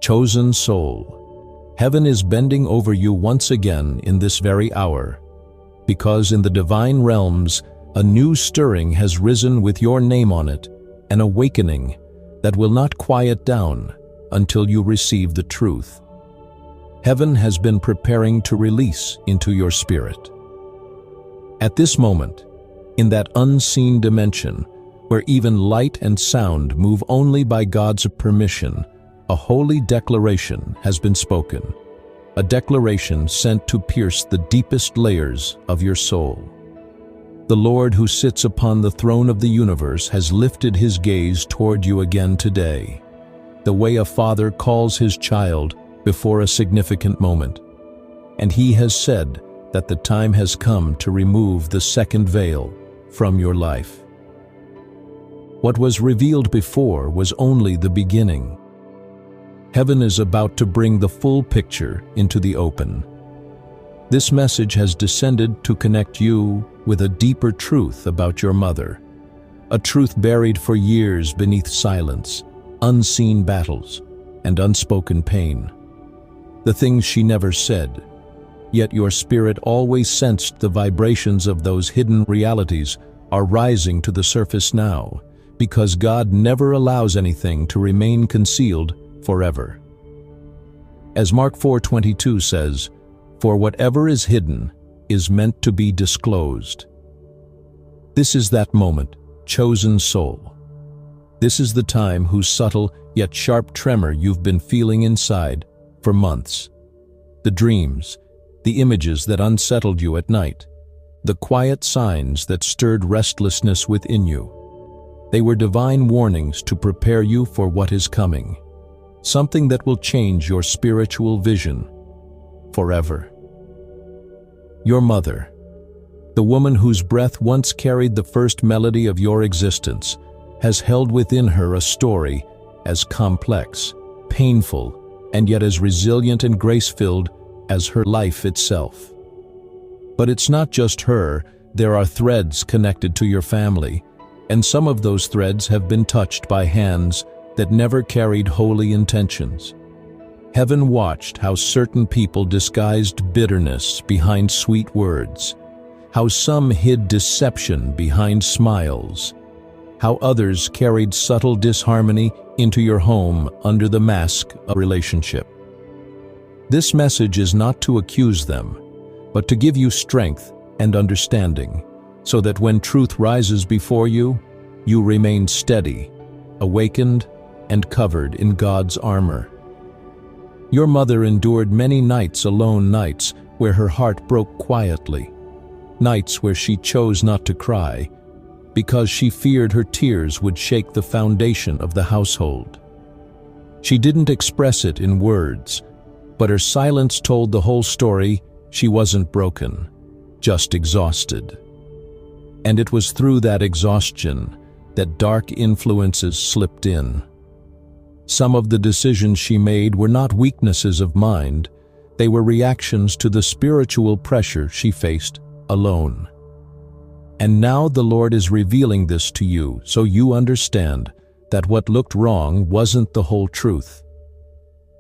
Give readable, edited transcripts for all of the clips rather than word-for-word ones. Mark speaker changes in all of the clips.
Speaker 1: Chosen soul, heaven is bending over you once again in this very hour, because in the divine realms a new stirring has risen with your name on it, an awakening that will not quiet down until you receive the truth. Heaven has been preparing to release into your spirit. At this moment, in that unseen dimension, where even light and sound move only by God's permission, a holy declaration has been spoken, a declaration sent to pierce the deepest layers of your soul. The Lord who sits upon the throne of the universe has lifted his gaze toward you again today, the way a father calls his child before a significant moment. And he has said that the time has come to remove the second veil from your life. What was revealed before was only the beginning. Heaven is about to bring the full picture into the open. This message has descended to connect you with a deeper truth about your mother, a truth buried for years beneath silence, unseen battles, and unspoken pain. The things she never said, yet your spirit always sensed the vibrations of those hidden realities are rising to the surface now, because God never allows anything to remain concealed forever. As Mark 4:22 says, "For whatever is hidden is meant to be disclosed." This is that moment, chosen soul. This is the time whose subtle yet sharp tremor you've been feeling inside for months. The dreams, the images that unsettled you at night, the quiet signs that stirred restlessness within you. They were divine warnings to prepare you for what is coming, something that will change your spiritual vision forever. Your mother, the woman whose breath once carried the first melody of your existence, has held within her a story as complex, painful, and yet as resilient and grace-filled as her life itself. But it's not just her. There are threads connected to your family, and some of those threads have been touched by hands that never carried holy intentions. Heaven watched how certain people disguised bitterness behind sweet words, how some hid deception behind smiles, how others carried subtle disharmony into your home under the mask of relationship. This message is not to accuse them, but to give you strength and understanding, so that when truth rises before you, you remain steady, awakened, and covered in God's armor. Your mother endured many nights alone, nights where her heart broke quietly, nights where she chose not to cry, because she feared her tears would shake the foundation of the household. She didn't express it in words, but her silence told the whole story. She wasn't broken, just exhausted. And it was through that exhaustion that dark influences slipped in. Some of the decisions she made were not weaknesses of mind, they were reactions to the spiritual pressure she faced alone. And now the Lord is revealing this to you, so you understand that what looked wrong wasn't the whole truth.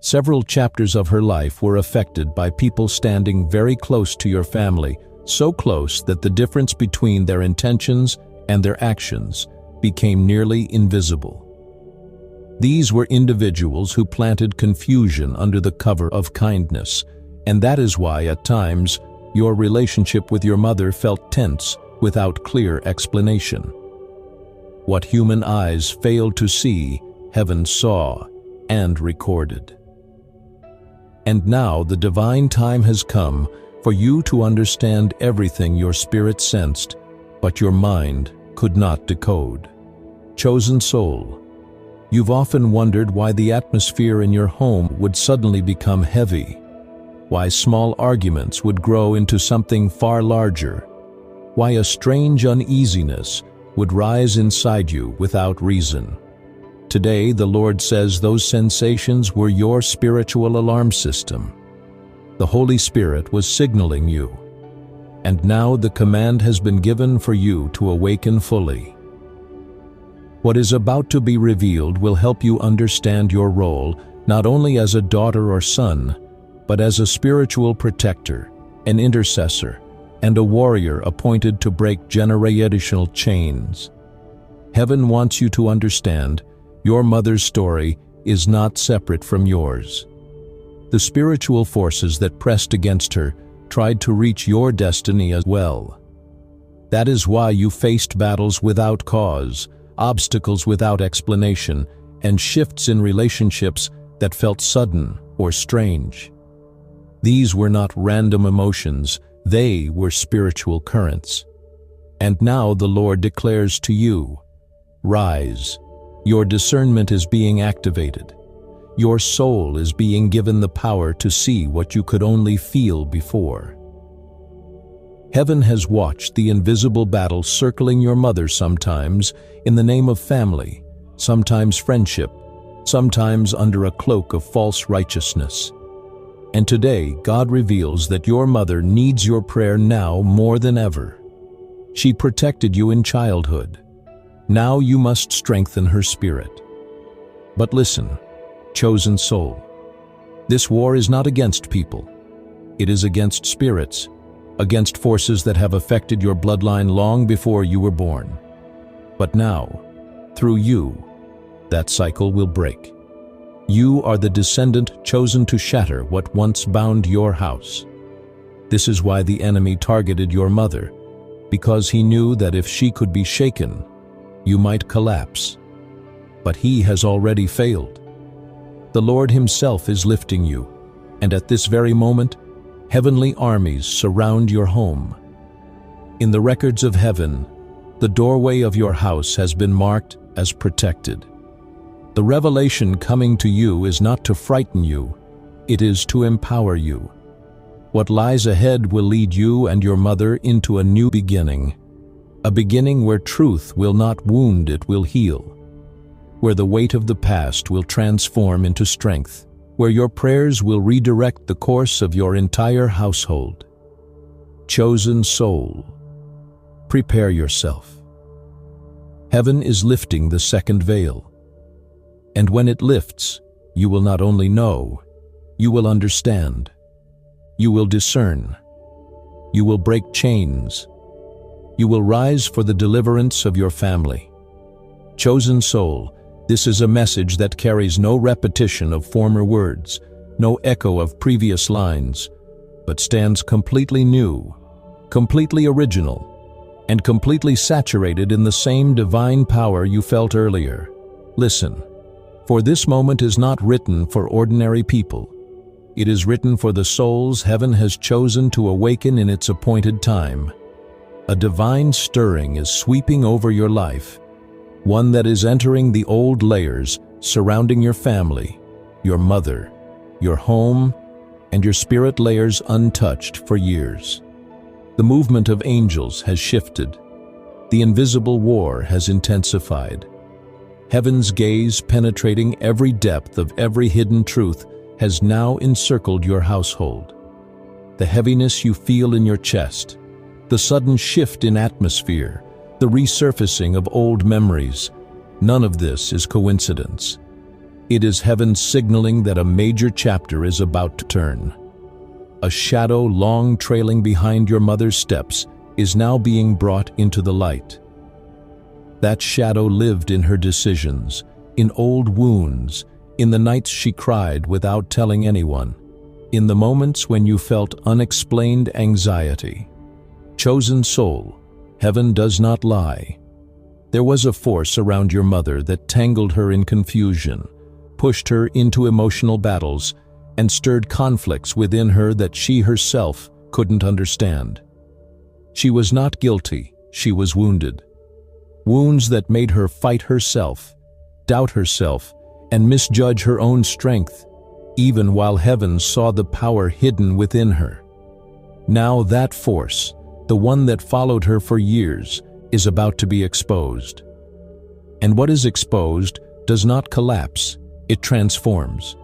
Speaker 1: Several chapters of her life were affected by people standing very close to your family, so close that the difference between their intentions and their actions became nearly invisible. These were individuals who planted confusion under the cover of kindness, and that is why at times your relationship with your mother felt tense without clear explanation. What human eyes failed to see, heaven saw and recorded. And now the divine time has come for you to understand everything your spirit sensed, but your mind could not decode. Chosen soul, you've often wondered why the atmosphere in your home would suddenly become heavy, why small arguments would grow into something far larger, why a strange uneasiness would rise inside you without reason. Today, the Lord says those sensations were your spiritual alarm system. The Holy Spirit was signaling you, and now the command has been given for you to awaken fully. What is about to be revealed will help you understand your role not only as a daughter or son, but as a spiritual protector, an intercessor, and a warrior appointed to break generational chains. Heaven wants you to understand your mother's story is not separate from yours. The spiritual forces that pressed against her tried to reach your destiny as well. That is why you faced battles without cause, obstacles without explanation, and shifts in relationships that felt sudden or strange. These were not random emotions, they were spiritual currents. And now the Lord declares to you, rise. Your discernment is being activated. Your soul is being given the power to see what you could only feel before. Heaven has watched the invisible battle circling your mother, sometimes in the name of family, sometimes friendship, sometimes under a cloak of false righteousness. And today, God reveals that your mother needs your prayer now more than ever. She protected you in childhood. Now you must strengthen her spirit. But listen, chosen soul, this war is not against people. It is against spirits, against forces that have affected your bloodline long before you were born. But now, through you, that cycle will break. You are the descendant chosen to shatter what once bound your house. This is why the enemy targeted your mother, because he knew that if she could be shaken, you might collapse. But he has already failed. The Lord himself is lifting you, and at this very moment, heavenly armies surround your home. In the records of heaven, the doorway of your house has been marked as protected. The revelation coming to you is not to frighten you, it is to empower you. What lies ahead will lead you and your mother into a new beginning, a beginning where truth will not wound, it will heal, where the weight of the past will transform into strength, where your prayers will redirect the course of your entire household. Chosen soul, prepare yourself. Heaven is lifting the second veil. And when it lifts, you will not only know, you will understand. You will discern. You will break chains. You will rise for the deliverance of your family. Chosen soul, this is a message that carries no repetition of former words, no echo of previous lines, but stands completely new, completely original, and completely saturated in the same divine power you felt earlier. Listen. For this moment is not written for ordinary people. It is written for the souls heaven has chosen to awaken in its appointed time. A divine stirring is sweeping over your life, one that is entering the old layers surrounding your family, your mother, your home, and your spirit layers untouched for years. The movement of angels has shifted. The invisible war has intensified. Heaven's gaze, penetrating every depth of every hidden truth, has now encircled your household. The heaviness you feel in your chest, the sudden shift in atmosphere, the resurfacing of old memories, none of this is coincidence. It is heaven signaling that a major chapter is about to turn. A shadow long trailing behind your mother's steps is now being brought into the light. That shadow lived in her decisions, in old wounds, in the nights she cried without telling anyone, in the moments when you felt unexplained anxiety. Chosen soul, heaven does not lie. There was a force around your mother that tangled her in confusion, pushed her into emotional battles, and stirred conflicts within her that she herself couldn't understand. She was not guilty, she was wounded. Wounds that made her fight herself, doubt herself, and misjudge her own strength, even while heaven saw the power hidden within her. Now that force, the one that followed her for years, is about to be exposed. And what is exposed does not collapse, it transforms.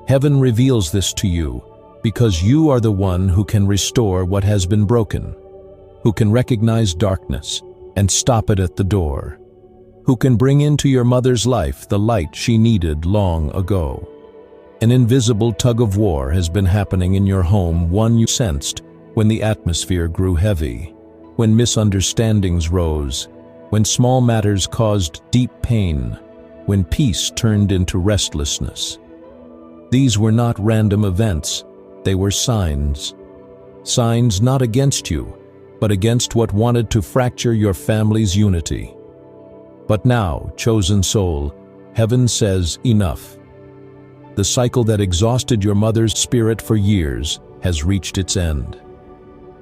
Speaker 1: Heaven reveals this to you because you are the one who can restore what has been broken, who can recognize darkness and stop it at the door, who can bring into your mother's life the light she needed long ago. An invisible tug-of-war has been happening in your home, one you sensed when the atmosphere grew heavy, when misunderstandings rose, when small matters caused deep pain, when peace turned into restlessness. These were not random events, they were signs. Signs not against you, but against what wanted to fracture your family's unity. But now, chosen soul, heaven says enough. The cycle that exhausted your mother's spirit for years has reached its end.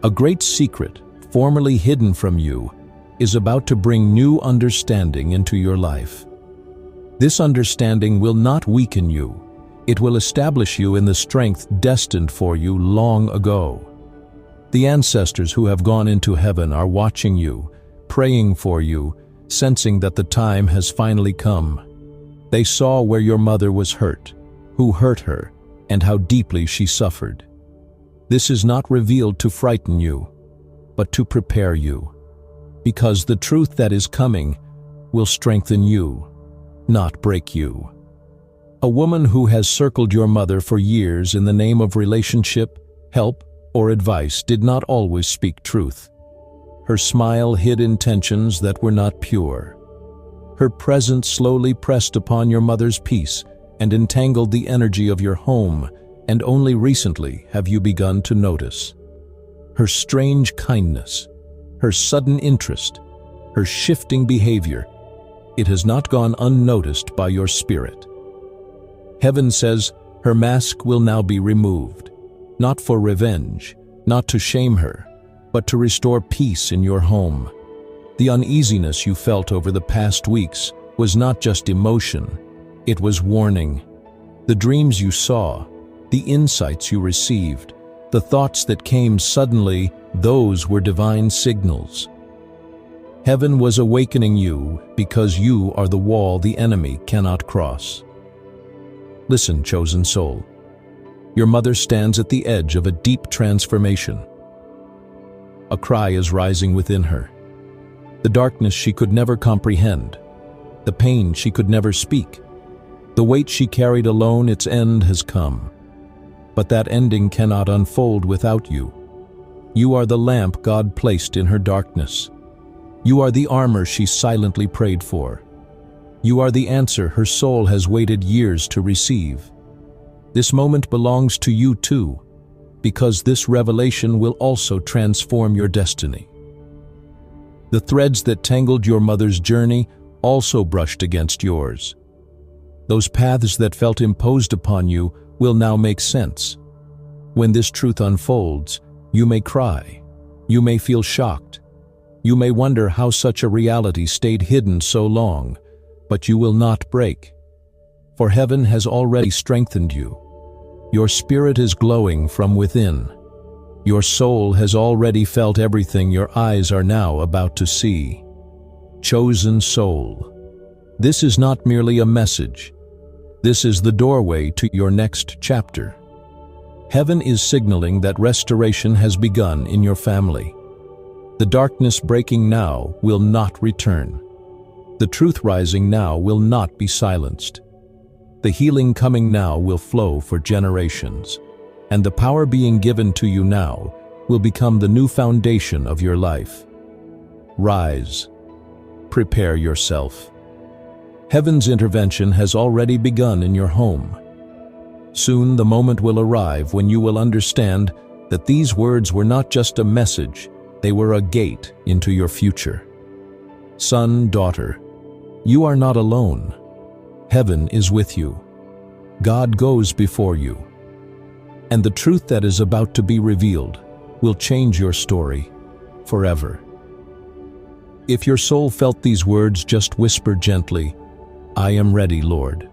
Speaker 1: A great secret, formerly hidden from you, is about to bring new understanding into your life. This understanding will not weaken you. It will establish you in the strength destined for you long ago. The ancestors who have gone into heaven are watching you, praying for you, sensing that the time has finally come. They saw where your mother was hurt, who hurt her, and how deeply she suffered. This is not revealed to frighten you, but to prepare you, because the truth that is coming will strengthen you, not break you. A woman who has circled your mother for years in the name of relationship, help, or advice did not always speak truth. Her smile hid intentions that were not pure. Her presence slowly pressed upon your mother's peace and entangled the energy of your home, and only recently have you begun to notice. Her strange kindness, her sudden interest, her shifting behavior, it has not gone unnoticed by your spirit. Heaven says her mask will now be removed, not for revenge, not to shame her, but to restore peace in your home. The uneasiness you felt over the past weeks was not just emotion, it was warning. The dreams you saw, the insights you received, the thoughts that came suddenly, those were divine signals. Heaven was awakening you because you are the wall the enemy cannot cross. Listen, chosen soul. Your mother stands at the edge of a deep transformation. A cry is rising within her. The darkness she could never comprehend, the pain she could never speak, the weight she carried alone, its end has come. But that ending cannot unfold without you. You are the lamp God placed in her darkness. You are the armor she silently prayed for. You are the answer her soul has waited years to receive. This moment belongs to you too, because this revelation will also transform your destiny. The threads that tangled your mother's journey also brushed against yours. Those paths that felt imposed upon you will now make sense. When this truth unfolds, you may cry, you may feel shocked, you may wonder how such a reality stayed hidden so long, but you will not break. For heaven has already strengthened you. Your spirit is glowing from within. Your soul has already felt everything your eyes are now about to see. Chosen soul, this is not merely a message. This is the doorway to your next chapter. Heaven is signaling that restoration has begun in your family. The darkness breaking now will not return. The truth rising now will not be silenced. The healing coming now will flow for generations, and the power being given to you now will become the new foundation of your life. Rise. Prepare yourself. Heaven's intervention has already begun in your home. Soon the moment will arrive when you will understand that these words were not just a message, they were a gate into your future. Son, daughter, you are not alone. Heaven is with you. God goes before you. And the truth that is about to be revealed will change your story forever. If your soul felt these words, just whisper gently, "I am ready, Lord."